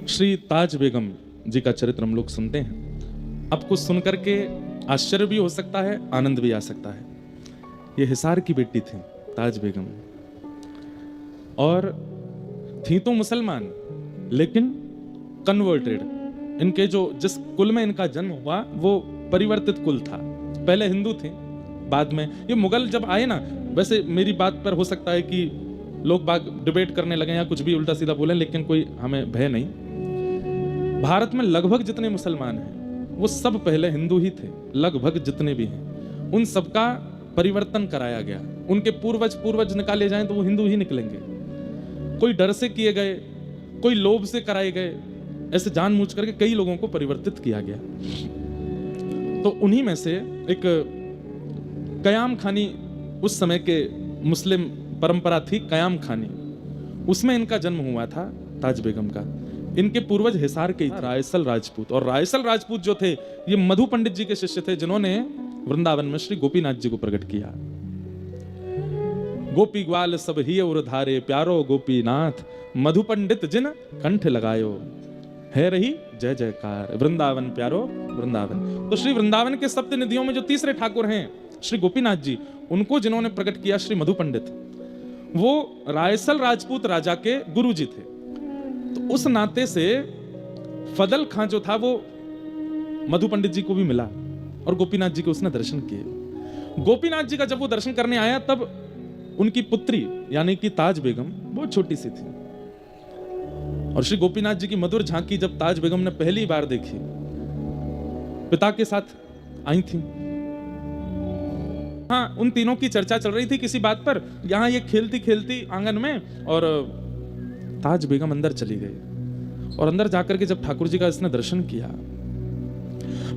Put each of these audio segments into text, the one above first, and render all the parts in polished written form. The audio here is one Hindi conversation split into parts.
श्री ताज बेगम जी का चरित्र हम लोग सुनते हैं। आपको सुनकर के आश्चर्य भी हो सकता है, आनंद भी आ सकता है। ये हिसार की बेटी थी ताज बेगम, और थी तो मुसलमान लेकिन कन्वर्टेड। इनके जो जिस कुल में इनका जन्म हुआ वो परिवर्तित कुल था। पहले हिंदू थे, बाद में ये मुगल जब आए ना, वैसे मेरी बात पर हो सकता है कि लोग बाग डिबेट करने लगे या कुछ भी उल्टा सीधा बोले, लेकिन कोई हमें भय नहीं। भारत में लगभग जितने मुसलमान हैं वो सब पहले हिंदू ही थे। लगभग जितने भी हैं उन सबका परिवर्तन कराया गया। उनके पूर्वज निकाले जाएं तो वो हिंदू ही निकलेंगे। कोई डर से किए गए, कोई लोभ से कराए गए, ऐसे जानबूझ करके कई लोगों को परिवर्तित किया गया। तो उन्हीं में से एक कयाम खानी, उस समय के मुस्लिम परंपरा थी कयाम खानी, उसमें इनका जन्म हुआ था ताज बेगम का। इनके पूर्वज हिसार के रायसल राजपूत, और रायसल राजपूत जो थे ये मधु पंडित जी के शिष्य थे, जिन्होंने वृंदावन में श्री गोपीनाथ जी को प्रकट किया। गोपी ग्वाल सब ही उर धारे, प्यारो गोपीनाथ मधु पंडित जिन कंठ लगायो, है रही जय जयकार वृंदावन प्यारो वृंदावन। तो श्री वृंदावन के सप्त निधियों में जो तीसरे ठाकुर हैं श्री गोपीनाथ जी, उनको जिन्होंने प्रकट किया श्री मधु पंडित, वो रायसल राजपूत राजा के गुरु जी थे। तो उस नाते से फदल खां जो था वो मधु पंडित जी को भी मिला और गोपीनाथ जी के उसने दर्शन किए। गोपीनाथ जी का जब वो दर्शन करने आया तब उनकी पुत्री यानी कि ताज बेगम बहुत छोटी सी थी, और श्री गोपीनाथ जी की मधुर झांकी जब ताज बेगम ने पहली बार देखी, पिता के साथ आई थी। हाँ, उन तीनों की चर्चा चल रही थी किसी बात पर। यहां ये खेलती खेलती आंगन में, और ताज बेगम अंदर चली गई, और अंदर जाकर के जब ठाकुर जी का इसने दर्शन किया,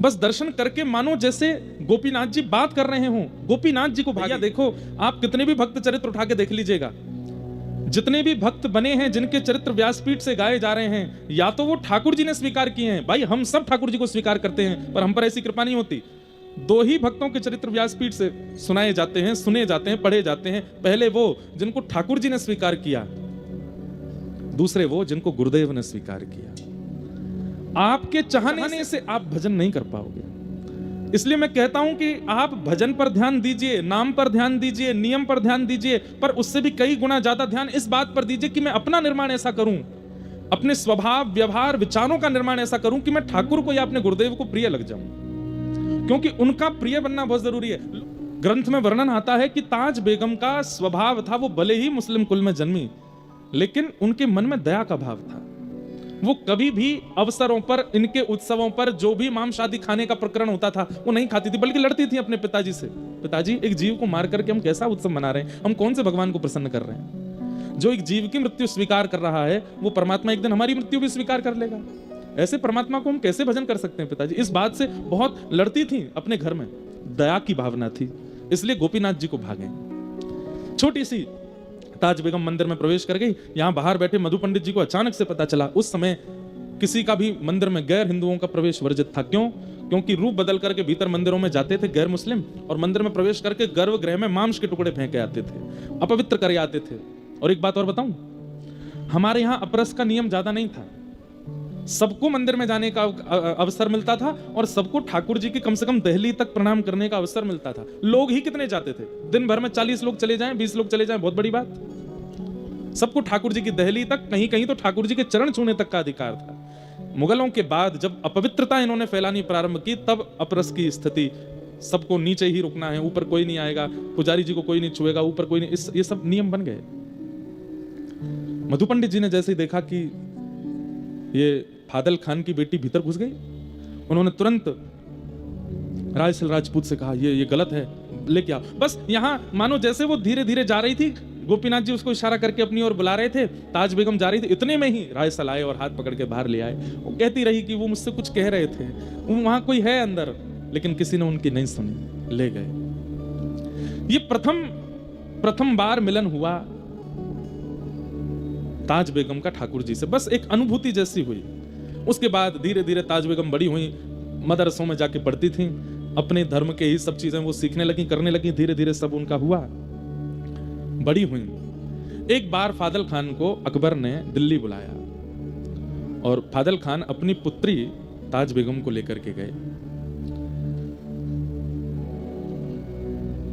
बस दर्शन करके मानो जैसे गोपीनाथ जी बात कर रहे हों। गोपीनाथ जी को भैया देखो, आप कितने भी भक्त चरित्र उठा के देख लीजिएगा, जितने भी भक्त बने हैं जिनके चरित्र व्यासपीठ से गाए जा रहे हैं, या तो वो ठाकुर जी ने स्वीकार किए हैं। भाई हम सब ठाकुर जी को स्वीकार करते हैं, पर हम पर ऐसी कृपा नहीं होती। दो ही भक्तों के चरित्र व्यासपीठ से सुनाए जाते हैं, सुने जाते हैं, पढ़े जाते हैं। पहले वो जिनको ठाकुर जी ने स्वीकार किया, दूसरे वो जिनको गुरुदेव ने स्वीकार किया। आपके चाहने से आप भजन नहीं कर पाओगे। इसलिए मैं कहता हूं कि आप भजन पर ध्यान दीजिए, नाम पर ध्यान दीजिए, नियम पर ध्यान दीजिए, पर उससे भी कई गुना ज्यादा ध्यान इस बात पर दीजिए कि मैं अपना निर्माण ऐसा करूं, अपने स्वभाव व्यवहार विचारों का निर्माण ऐसा करूं कि मैं ठाकुर को या अपने गुरुदेव को प्रिय लग जाऊं, क्योंकि उनका प्रिय बनना बहुत जरूरी है। ग्रंथ में वर्णन आता है कि ताज बेगम का स्वभाव था, वो भले ही मुस्लिम कुल में जन्मी, लेकिन उनके मन में दया का भाव था। वो कभी भी अवसरों पर, इनके उत्सवों पर जो भी मांस शादी खाने का प्रकरण होता था वो नहीं खाती थी, बल्कि लड़ती थी अपने पिताजी से। पिताजी, एक जीव को मार करके हम कैसा उत्सव मना रहे हैं, हम कौन से भगवान को प्रसन्न कर रहे हैं? जो एक जीव की मृत्यु स्वीकार कर रहा है वो परमात्मा एक दिन हमारी मृत्यु भी स्वीकार कर लेगा। ऐसे परमात्मा को हम कैसे भजन कर सकते हैं? पिताजी इस बात से बहुत लड़ती थी अपने घर में, दया की भावना थी, इसलिए गोपीनाथ जी को भागे। छोटी सी ताज बेगम मंदिर में प्रवेश कर गई। यहां बाहर बैठे मधु पंडित जी को अचानक से पता चला, उस समय किसी का भी मंदिर में गैर हिंदुओं का प्रवेश वर्जित था। क्यों? क्योंकि रूप बदल करके भीतर मंदिरों में जाते थे गैर मुस्लिम, और मंदिर में प्रवेश करके गर्भगृह में मांस के टुकड़े फेंके आते थे, अपवित्र करे आते थे। और एक बात और बताऊं, हमारे यहां अपरस का नियम ज्यादा नहीं था। सबको मंदिर में जाने का अवसर मिलता था, और सबको ठाकुर जी की कम से कम दहली तक प्रणाम करने का अवसर मिलता था। लोग ही कितने जाते थे? दिन भर में 40 लोग चले जाएं, 20 लोग चले जाएं, बहुत बड़ी बात। सबको ठाकुर जी की दहली तक, कहीं कहीं तो ठाकुर जी के चरण छूने तक का अधिकार था। मुगलों के बाद जब अपवित्रता इन्होंने फैलानी प्रारंभ की, तब अपरस की स्थिति, सबको नीचे ही रुकना है, ऊपर कोई नहीं आएगा, पुजारी जी को कोई नहीं छुएगा, ऊपर कोई नहीं, ये सब नियम बन गए। मधु पंडित जी ने जैसे ही देखा कि ये फादल खान की बेटी भीतर घुस गई, उन्होंने तुरंत रायसल राजपूत से कहा, ये गलत है, लेके आओ। बस यहां मानो जैसे वो धीरे धीरे जा रही थी, गोपीनाथ जी उसको इशारा करके अपनी ओर बुला रहे थे, ताज बेगम जा रही थी, इतने में ही रायसल आए और हाथ पकड़ के बाहर ले आए। वो कहती रही कि वो मुझसे कुछ कह रहे थे, वहां कोई है अंदर, लेकिन किसी ने उनकी नहीं सुनी, ले गए। ये प्रथम बार मिलन हुआ ताज बेगम का ठाकुर जी से, बस एक अनुभूति जैसी हुई। उसके बाद धीरे धीरे ताज बेगम बड़ी हुई, मदरसों में जाके पढ़ती थी, अपने धर्म के ही सब चीजें वो सीखने लगी, करने लगी, धीरे धीरे सब उनका हुआ, बड़ी हुई। एक बार फादल खान को अकबर ने दिल्ली बुलाया, और फादल खान अपनी पुत्री ताज बेगम को लेकर के गए।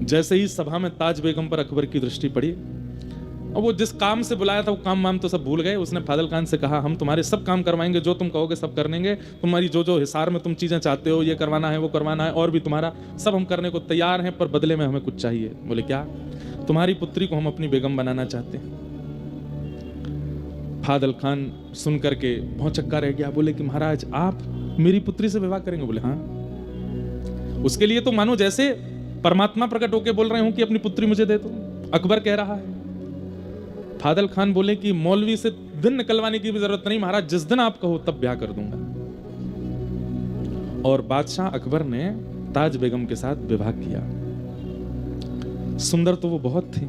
जैसे ही सभा में ताज बेगम पर अकबर की दृष्टि पड़ी, और वो जिस काम से बुलाया था वो काम वाम तो सब भूल गए। उसने फादल खान से कहा, हम तुम्हारे सब काम करवाएंगे, जो तुम कहोगे सब कर लेंगे, तुम्हारी जो जो हिसार में तुम चीजें चाहते हो, ये करवाना है वो करवाना है, और भी तुम्हारा सब हम करने को तैयार हैं, पर बदले में हमें कुछ चाहिए। बोले क्या? तुम्हारी पुत्री को हम अपनी बेगम बनाना चाहते हैं। फादल खान सुन करके भौचक्का रह गया। बोले कि महाराज आप मेरी पुत्री से विवाह करेंगे? बोले हाँ। उसके लिए तो मानो जैसे परमात्मा प्रकट होकर बोल रहे हो कि अपनी पुत्री मुझे दे दो, अकबर कह रहा है। फादल खान बोले कि मौलवी से दिन निकलवाने की भी जरूरत नहीं महाराज, जिस दिन आप कहो तब ब्याह कर दूंगा। और बादशाह अकबर ने ताज बेगम के साथ विवाह किया। सुंदर तो वो बहुत थी,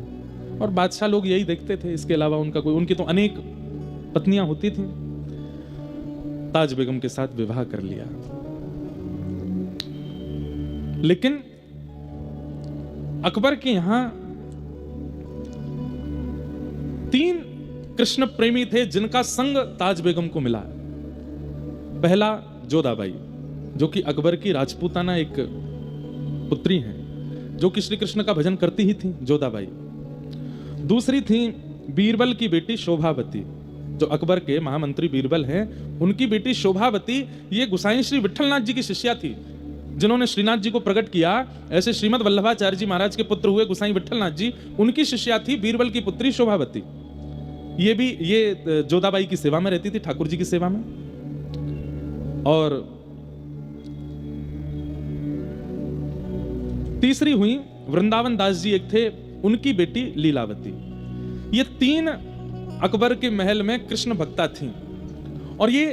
और बादशाह लोग यही देखते थे, इसके अलावा उनका कोई, उनकी तो अनेक पत्नियां होती थी। ताज बेगम के साथ विवाह कर लिया। लेकिन अकबर के यहां 3 कृष्ण प्रेमी थे जिनका संग ताज बेगम को मिला। पहला जोधाबाई, जो कि अकबर की राजपूताना एक पुत्री हैं, जो कि श्री कृष्ण का भजन करती ही थी, जोधाबाई। दूसरी थी बीरबल की बेटी शोभावती, जो अकबर के महामंत्री बीरबल हैं, उनकी बेटी शोभावती ये गोसाई श्री विठलनाथ जी की शिष्या थी, जिन्होंने श्रीनाथ जी को प्रकट किया। ऐसे श्रीमद वल्लभाचार्य जी महाराज के पुत्र हुए गोसाई विठलनाथ जी, उनकी शिष्या थी बीरबल की पुत्री शोभावती। ये जोधाबाई की सेवा में रहती थी, ठाकुर जी की सेवा में। और तीसरी हुई वृंदावन दास जी, एक थे, उनकी बेटी लीलावती। ये 3 अकबर के महल में कृष्ण भक्ता थी, और ये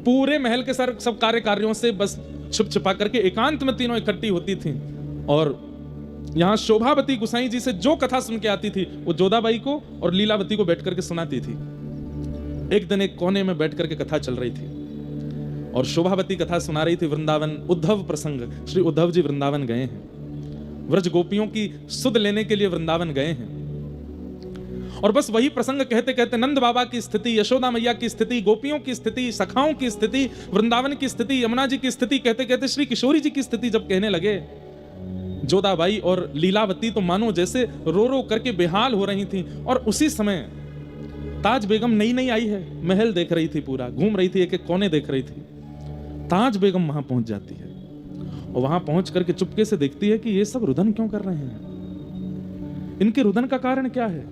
पूरे महल के सब कार्यों से बस छुप छुपा करके एकांत में तीनों इकट्ठी होती थी। और यहां शोभावती गुसाई जी से जो कथा सुन के आती थी, वो जोधाबाई को और लीलावती को बैठ करके सुनाती थी। एक दिन एक कोने में बैठ करके कथा चल रही थी, और शोभावती कथा सुना रही थी वृंदावन उद्धव प्रसंग। श्री उद्धव जी वृंदावन गए हैं, व्रज गोपियों की सुध लेने के लिए वृंदावन गए हैं। और बस वही प्रसंग कहते कहते नंद बाबा की स्थिति, यशोदा मैया की स्थिति, गोपियों की स्थिति, सखाओं की स्थिति, वृंदावन की स्थिति, यमुना जी की स्थिति कहते कहते श्री किशोरी जी की स्थिति जब कहने लगे, जोधाबाई और लीलावती तो मानो जैसे रो रो करके बेहाल हो रही थी। और उसी समय ताज बेगम नई नई आई है, महल देख रही थी, पूरा घूम रही थी, एक एक कोने देख रही थी। ताज बेगम वहां पहुंच जाती है, और वहां पहुंच करके चुपके से देखती है कि ये सब रुदन क्यों कर रहे हैं, इनके रुदन का कारण क्या है।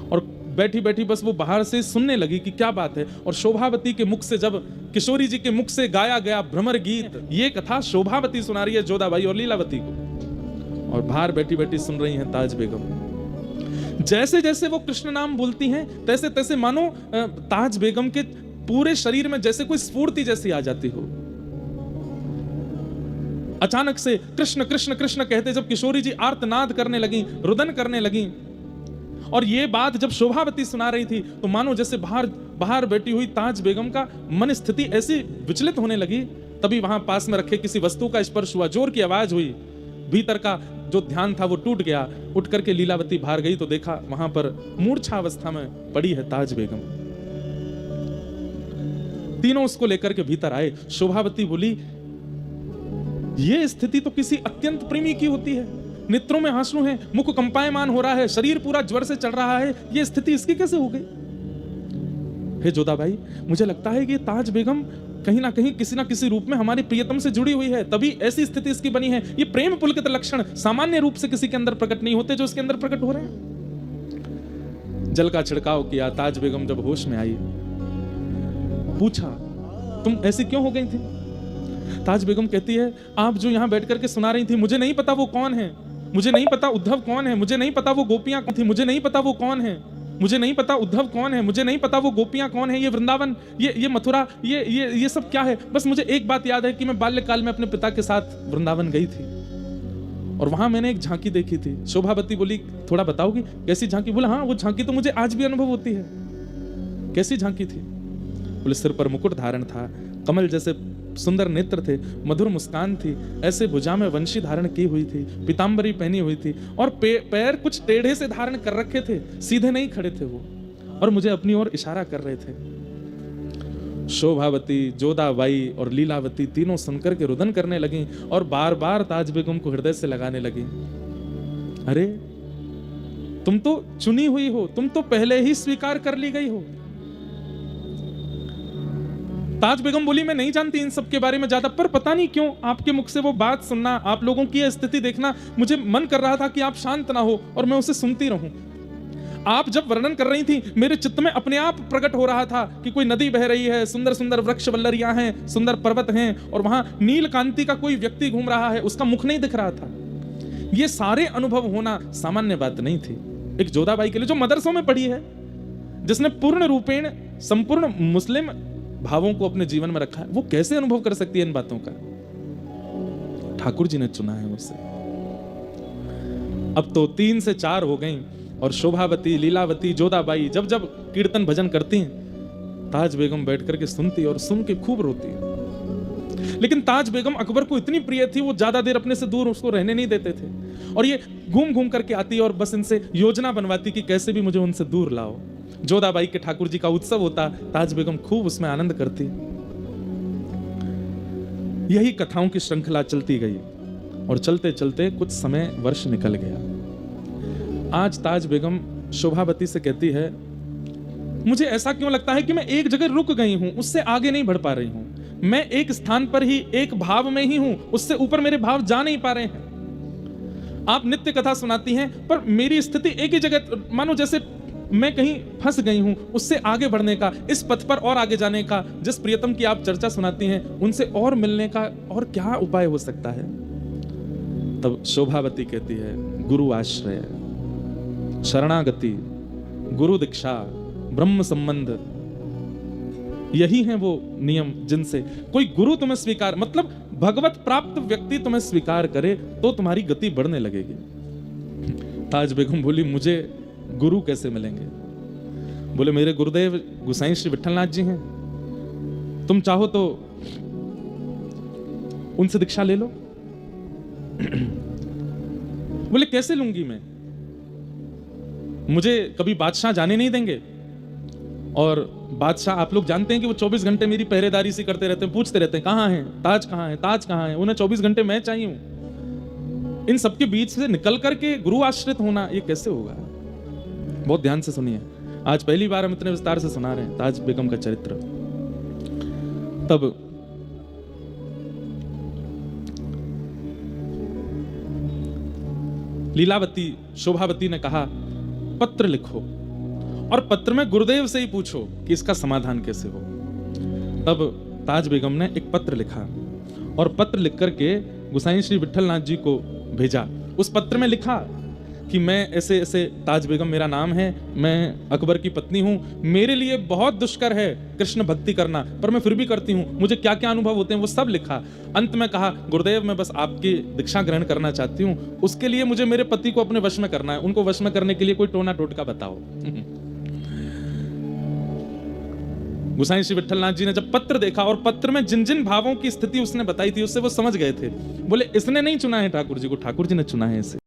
और बैठी बैठी बस वो बाहर से सुनने लगी कि क्या बात है। और शोभावती के मुख से, जब किशोरी जी के मुख से गाया गया भ्रमर गीत, ये कथा शोभावती सुना रही है जोधाबाई और लीलावती को, और बाहर बैठी बैठी सुन रही हैं ताज बेगम। जैसे जैसे वो कृष्ण नाम बोलती हैं, तैसे तैसे मानो ताज बेगम के पूरे शरीर में जैसे कोई स्फूर्ति जैसी आ जाती हो। अचानक से कृष्ण कृष्ण कृष्ण कहते जब किशोरी जी आर्तनाद करने लगी, रुदन करने लगी, और ये बात जब शोभावती सुना रही थी, तो मानो जैसे बाहर बैठी हुई ताज बेगम का मन स्थिति ऐसी विचलित होने लगी। तभी वहां पास में रखे किसी वस्तु का स्पर्श हुआ, जोर की आवाज हुई, भीतर का जो ध्यान था वो टूट गया। उठ करके लीलावती बाहर गई तो देखा वहां पर मूर्छा अवस्था में पड़ी है ताज बेगम। तीनों उसको लेकर के भीतर आए। शोभावती बोली, ये स्थिति तो किसी अत्यंत प्रेमी की होती है, नेत्रों में आंसू हैं, मुख कंपायमान हो रहा है, शरीर पूरा ज्वर से चढ़ रहा है, ये स्थिति इसकी कैसे हो गई। हे जोधाबाई, मुझे लगता है कि ताज बेगम कहीं ना कहीं किसी ना किसी रूप में हमारे प्रियतम से जुड़ी हुई है, तभी ऐसी स्थिति इसकी बनी है। ये प्रेम पुलकित लक्षण सामान्य रूप से किसी के अंदर प्रकट नहीं होते जो इसके अंदर प्रकट हो रहे हैं। जल का छिड़काव किया। ताज बेगम जब होश में आई, पूछा, तुम ऐसी क्यों हो गई थी। ताज बेगम कहती है, आप जो यहां बैठ करके सुना रही थी, मुझे नहीं पता वो कौन है, मुझे नहीं पता उद्धव कौन है, मुझे नहीं पता वो गोपियां कौन थी, मुझे नहीं पता वो कौन है, मुझे नहीं पता उद्धव कौन है, मुझे नहीं पता वो गोपियां कौन है, ये वृंदावन, ये मथुरा, ये सब क्या है। बस मुझे एक बात याद है कि मैं बाल्यकाल में अपने पिता के साथ वृंदावन गई थी, और वहां मैंने एक झांकी देखी थी। शोभावती बोली, थोड़ा बताओगी कैसी झांकी। बोला, हाँ वो झांकी तो मुझे आज भी अनुभव होती है। कैसी झांकी थी। बोले, सिर पर मुकुट धारण था, कमल जैसे सुंदर नेत्र थे, मधुर मुस्कान थी, ऐसे भुजा में वंशी धारण की हुई थी, पीतांबरी पहनी हुई थी, और पैर कुछ टेढ़े से धारण कर रखे थे, सीधे नहीं खड़े थे वो, और मुझे अपनी ओर इशारा कर रहे थे। शोभावती, जोधाबाई और लीलावती तीनों सुनकर के रुदन करने लगी और बार बार ताज बेगम को हृदय से लगाने लगी। अरे तुम तो चुनी हुई हो, तुम तो पहले ही स्वीकार कर ली गई हो। ताज बेगम बोली मैं नहीं जानती इन सब के बारे में ज्यादा, पर पता नहीं क्यों आपके मुख से वो बात सुनना, आप लोगों की यह स्थिति देखना, मुझे मन कर रहा था कि आप शांत ना हो और मैं उसे सुनती रहूं। आप जब वर्णन कर रही थी मेरे चित्त में अपने आप प्रकट हो रहा था कि कोई नदी बह रही है, सुंदर सुंदर वृक्ष वल्लरियां हैं, सुंदर पर्वत हैं और वहां नील कांति का कोई व्यक्ति घूम रहा है, उसका मुख नहीं दिख रहा था। ये सारे अनुभव होना सामान्य बात नहीं थी एक जोधाबाई के लिए, जो मदरसों में पढ़ी है, जिसने पूर्ण रूपेण संपूर्ण मुस्लिम भावों को अपने जीवन में रखा है। वो कैसे अनुभव कर सकती है इन बातों का? ठाकुर जी ने चुना है उसे। अब तो 3 से 4 हो गई और शोभावती, लीलावती, जोधाबाई जब जब कीर्तन भजन करती हैं, ताज बेगम बैठ करके सुनती और सुन के खूब रोती है। लेकिन ताज बेगम अकबर को इतनी प्रिय थी, वो ज्यादा देर अपने से दूर उसको रहने नहीं देते थे और ये घूम घूम करके आती और बस इनसे योजना बनवाती कि कैसे भी मुझे उनसे दूर लाओ। जोधाबाई के ठाकुर जी का उत्सव होता, ताज बेगम खूब उसमें आनंद करती। यही कथाओं की श्रृंखला चलती गई और चलते चलते कुछ समय वर्ष निकल गया। आज ताज बेगम शोभावती से कहती है, मुझे ऐसा क्यों लगता है कि मैं एक जगह रुक गई हूं, उससे आगे नहीं बढ़ पा रही हूं। मैं एक स्थान पर ही, एक भाव में ही हूं, उससे ऊपर मेरे भाव जा नहीं पा रहे हैं। आप नित्य कथा सुनाती हैं पर मेरी स्थिति एक ही जगह, मानो जैसे मैं कहीं फंस गई हूं, उससे आगे बढ़ने का, इस पथ पर और आगे जाने का, जिस प्रियतम की आप चर्चा सुनाती हैं उनसे और मिलने का और क्या उपाय हो सकता है? तब शोभावती कहती है, गुरु आश्रय, शरणागति, गुरु दीक्षा, ब्रह्म संबंध, यही हैं वो नियम जिनसे कोई गुरु तुम्हें स्वीकार, मतलब भगवत प्राप्त व्यक्ति तुम्हें स्वीकार करे तो तुम्हारी गति बढ़ने लगेगी। ताज बेगम बोली, मुझे गुरु कैसे मिलेंगे? बोले, मेरे गुरुदेव गुसाई श्री विठलनाथ जी हैं, तुम चाहो तो उनसे दीक्षा ले लो। बोले, कैसे लूंगी मैं? मुझे कभी बादशाह जाने नहीं देंगे और बादशाह, आप लोग जानते हैं कि वो 24 घंटे मेरी पहरेदारी सी करते रहते हैं, पूछते रहते हैं कहां है ताज, कहां है ताज, कहां है। उन्हें 24 घंटे मैं चाहिए हूं। इन सबके बीच से निकल करके गुरु आश्रित होना, ये कैसे होगा? बहुत ध्यान से सुनिए, आज पहली बार हम इतने विस्तार से सुना रहे हैं ताज बेगम का चरित्र। तब लीलावती, शोभावती ने कहा, पत्र लिखो और पत्र में गुरुदेव से ही पूछो कि इसका समाधान कैसे हो। तब ताज बेगम ने एक पत्र लिखा और पत्र लिख करके गुसाई श्री विठलनाथ जी को भेजा। उस पत्र में लिखा कि मैं ऐसे ऐसे, ताज बेगम मेरा नाम है, मैं अकबर की पत्नी हूं, मेरे लिए बहुत दुष्कर है कृष्ण भक्ति करना, पर मैं फिर भी करती हूं, मुझे क्या क्या अनुभव होते हैं वो सब लिखा। अंत में कहा, गुरुदेव मैं बस आपकी दीक्षा ग्रहण करना चाहती हूं, उसके लिए मुझे मेरे पति को अपने वश में करना है, उनको वश में करने के लिए कोई टोना टोटका बताओ। गुसाई श्री विठलनाथ जी ने जब पत्र देखा और पत्र में जिन जिन भावों की स्थिति उसने बताई थी उससे वो समझ गए थे। बोले, इसने नहीं चुना है ठाकुर जी को, ठाकुर जी ने चुना है इसे।